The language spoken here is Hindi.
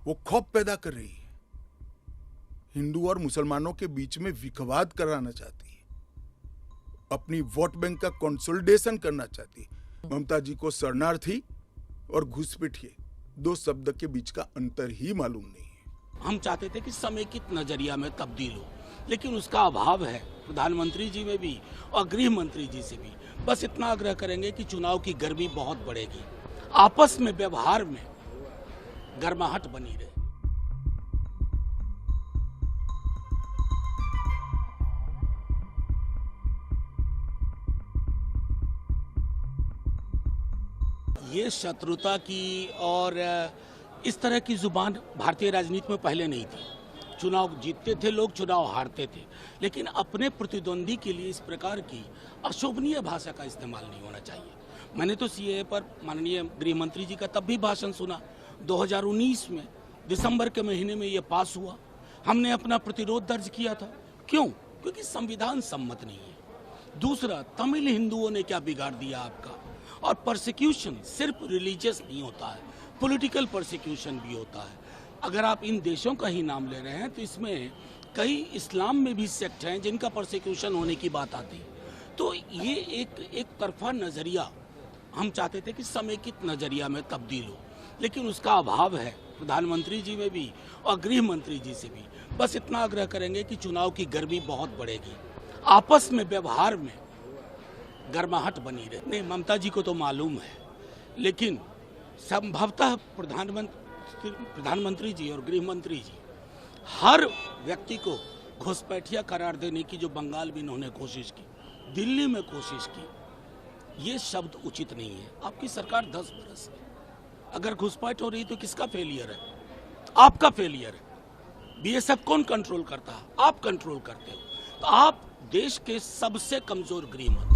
वो खौफ पैदा कर रही है, हिंदू और मुसलमानों के बीच में विखवाद कराना चाहती है, अपनी वोट बैंक का कंसोलिडेशन करना चाहती है। ममता जी को शरणार्थी और घुसपैठिए दो शब्द के बीच का अंतर ही मालूम नहीं है। हम चाहते थे कि समेकित नजरिया में तब्दील हो, लेकिन उसका अभाव है प्रधानमंत्री जी में भी और गृह मंत्री जी से भी। बस इतना आग्रह करेंगे कि चुनाव की गर्मी बहुत बढ़ेगी, आपस में व्यवहार में गर्माहट बनी रहे। ये शत्रुता की और इस तरह की जुबान भारतीय राजनीति में पहले नहीं थी। चुनाव जीतते थे लोग, चुनाव हारते थे, लेकिन अपने प्रतिद्वंदी के लिए इस प्रकार की अशोभनीय भाषा का इस्तेमाल नहीं होना चाहिए। मैंने तो सीएए पर माननीय गृह मंत्री जी का तब भी भाषण सुना, 2019 में दिसंबर के महीने में ये पास हुआ। हमने अपना प्रतिरोध दर्ज किया था। क्यों? क्योंकि संविधान सम्मत नहीं है। दूसरा, तमिल हिंदुओं ने क्या बिगाड़ दिया आपका? और परसिक्यूशन सिर्फ रिलीजियस नहीं होता है, पॉलिटिकल परसिक्यूशन भी होता है। अगर आप इन देशों का ही नाम ले रहे हैं तो इसमें कई इस्लाम में भी सेक्ट हैं जिनका परसिक्यूशन होने की बात आती है। तो ये एक तरफा नजरिया हम चाहते थे कि समेकित नजरिया में तब्दील हो, लेकिन उसका अभाव है प्रधानमंत्री जी में भी और गृह मंत्री जी से भी। बस इतना आग्रह करेंगे कि चुनाव की गर्मी बहुत बढ़ेगी, आपस में व्यवहार में गर्माहट बनी रहे। नहीं, ममता जी को तो मालूम है, लेकिन संभवतः प्रधानमंत्री जी और गृह मंत्री जी हर व्यक्ति को घुसपैठिया करार देने की जो बंगाल में इन्होंने कोशिश की, दिल्ली में कोशिश की, ये शब्द उचित नहीं है। आपकी सरकार 10 बरस है, अगर घुसपैठ हो रही तो किसका फेलियर है? आपका फेलियर है। बीएसएफ कौन कंट्रोल करता है? आप कंट्रोल करते हो। तो आप देश के सबसे कमजोर गृह मंत्री